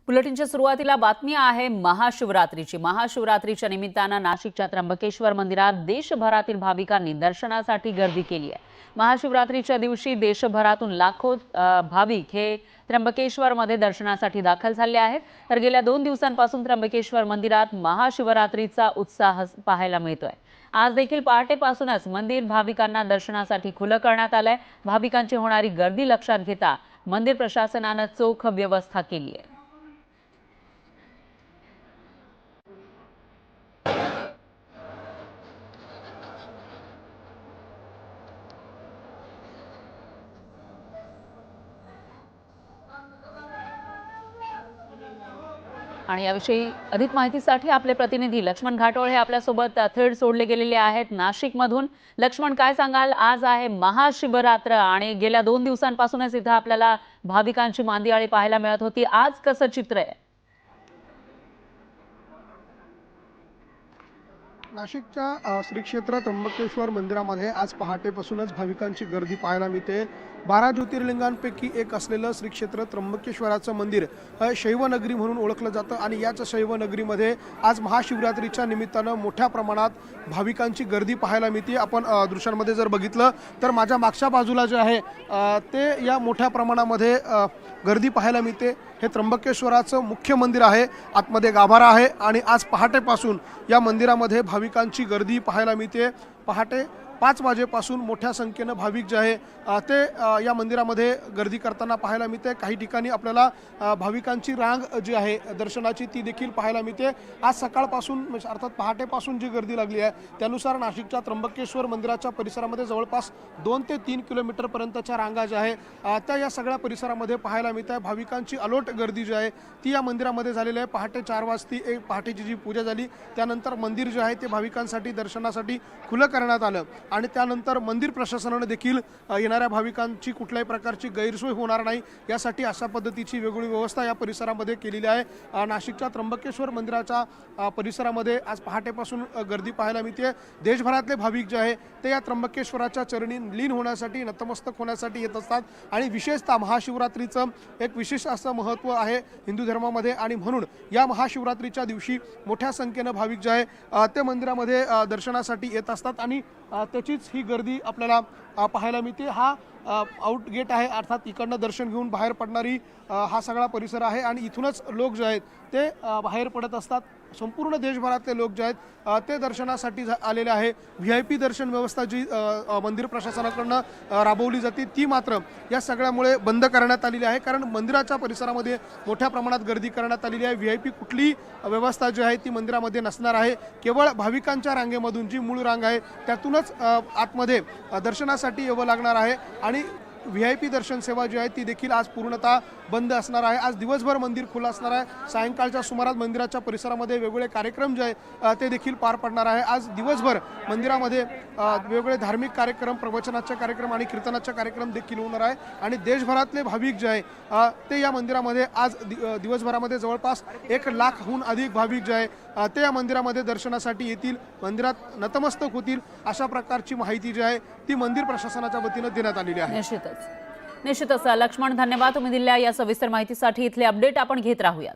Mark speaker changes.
Speaker 1: बुलेटिनच्या सुरुवातीला बातमी आहे महाशिवरात्रीची। महाशिवरात्रीच्या निमित्तानं नाशिकच्या त्र्यंबकेश्वर मंदिरात देशभरातील भाविकांनी दर्शनासाठी गर्दी केली आहे। महाशिवरात्रीच्या दिवशी देशभरातून लाखो भाविक हे त्र्यंबकेश्वरमध्ये दर्शनासाठी दाखल झाले आहेत। तर गेल्या 2 दिवसांपासून त्र्यंबकेश्वर मंदिरात महाशिवरात्रीचा उत्साह पाहायला मिळतोय। आज देखील पहाटेपासूनच मंदिर भाविकांना दर्शनासाठी खुलं करण्यात आलंय। भाविकांची होणारी गर्दी लक्षात घेता मंदिर प्रशासनाने चोख व्यवस्था केली आहे। आणि याविषयी अधिक माहितीसाठी आपले प्रतिनिधी लक्ष्मण घाटोळ हे आपल्या सोबत थेट जोडले गेलेले आहेत नाशिकमधून। लक्ष्मण, काय सांगाल? आज आहे महाशिवरात्र आणि गेल्या 2 दिवसांपासूनच इथे आपल्याला भाविकांची मांदियाळी पाहायला मिळत होती। आज कसं चित्र आहे?
Speaker 2: नाशिकच्या श्री क्षेत्र त्र्यंबकेश्वर मंदिरामध्ये आज पहाटेपासूनच भाविकांची गर्दी पाहायला मिळते। 12 ज्योतिर्लिंगांपैकी एक असलेलं श्री क्षेत्र त्र्यंबकेश्वराचं मंदिर शैवनगरी म्हणून ओळखलं जातं आणि याच शैवनगरीमध्ये आज महाशिवरात्रीच्या निमित्तानं मोठ्या प्रमाणात भाविकांची गर्दी पाहायला मिळते। आपण दृश्यांमध्ये जर बघितलं तर माझ्या मागच्या बाजूला जे आहे ते या मोठ्या प्रमाणामध्ये गर्दी पाहायला मिळते। हे त्र्यंबकेश्वराचं मुख्य मंदिर आहे, आतमध्ये गाभारा आहे आणि आज पहाटेपासून या मंदिरामध्ये भाविकांची गर्दी पाहायला मिळते। पहाटे 5 वाजेपासून मोठ्या संख्येनं भाविक जे आहे ते या मंदिरामध्ये गर्दी करताना पाहायला मिळते। काही ठिकाणी आपल्याला भाविकांची रांग जी आहे दर्शनाची ती देखील पाहायला मिळते। आज सकाळपासून अर्थात पहाटेपासून जी गर्दी लागली आहे त्यानुसार नाशिकच्या त्र्यंबकेश्वर मंदिराच्या परिसरामध्ये जवळपास 2 ते 3 किलोमीटरपर्यंतच्या रांगा ज्या आहे त्या या सगळ्या परिसरामध्ये पाहायला मिळत आहे। भाविकांची अलोट गर्दी जी आहे ती या मंदिरामध्ये झालेली आहे। पहाटे 4 वाजता पहाटेची जी पूजा झाली त्यानंतर मंदिर जे आहे ते भाविकांसाठी दर्शनासाठी खुलं करण्यात आलं आणि त्यानंतर मंदिर प्रशासनाने देखील येणाऱ्या भाविकांची कुठल्याही प्रकारची गैरसोय होणार नाही यासाठी अशा पद्धतीची वेगळी व्यवस्था या परिसरामध्ये केलेली आहे। नाशिकच्या त्र्यंबकेश्वर मंदिराच्या परिसरामध्ये आज पहाटेपासून गर्दी पाहायला मिळते। देशभरातले भाविक जे आहे ते या त्र्यंबकेश्वराच्या चरणी लीन होण्यासाठी नतमस्तक होण्यासाठी येत असतात आणि विशेषतः महाशिवरात्रीचं एक विशेष असं महत्त्व आहे हिंदू धर्मामध्ये आणि म्हणून या महाशिवरात्रीच्या दिवशी मोठ्या संख्येनं भाविक जे आहे ते मंदिरामध्ये दर्शनासाठी येत असतात आणि त्याचीच ही गर्दी आपल्याला पाहायला मिळते। हा आउट गेट आहे, अर्थात इकडनं दर्शन घेऊन बाहेर पडणारी हा सगळा परिसर आहे आणि इथूनच लोक जे आहेत ते बाहेर पडत असतात। संपूर्ण देशभरातले लोक जे आहेत ते दर्शनासाठी आलेले आहे। VIP दर्शन व्यवस्था जी मंदिर प्रशासनाकडून राबवली जाते ती मात्र या सगळ्यामुळे बंद करण्यात आलेली आहे, कारण मंदिराच्या परिसरामध्ये मोठ्या प्रमाणात गर्दी करण्यात आलेली आहे। VIP कुठली व्यवस्था जी आहे ती मंदिरामध्ये नसणार आहे। केवळ भाविकांच्या रांगेमधून जी मूळ रांग आहे त्यातूनच आतमध्ये दर्शनासाठी यावं लागणार आहे आणि VIP दर्शन सेवा जी आहे ती देखील आज पूर्णतः बंद असणार आहे। आज दिवसभर मंदिर खुलं असणार आहे। सायंकाळच्या सुमारास मंदिराच्या परिसरामध्ये वेगवेगळे कार्यक्रम जे आहे ते देखील पार पडणार आहे। आज दिवसभर मंदिरामध्ये वेगवेगळे धार्मिक कार्यक्रम, प्रवचनाचे कार्यक्रम आणि कीर्तनाचे कार्यक्रम देखील होणार आहे आणि देशभरातले भाविक जे आहे ते या मंदिरामध्ये आज दिवसभरामध्ये जवळपास 1 लाखहून अधिक भाविक जे आहे ते या मंदिरामध्ये दर्शनासाठी येतील, मंदिरात नतमस्तक होतील अशा प्रकारची माहिती जी आहे ती मंदिर प्रशासनाच्या वतीने देण्यात आलेली आहे।
Speaker 1: निश्चितच लक्ष्मण, धन्यवाद तुम्ही दिलेल्या या सविस्तर माहितीसाठी। इथले अपडेट आपण घेत राहूयात।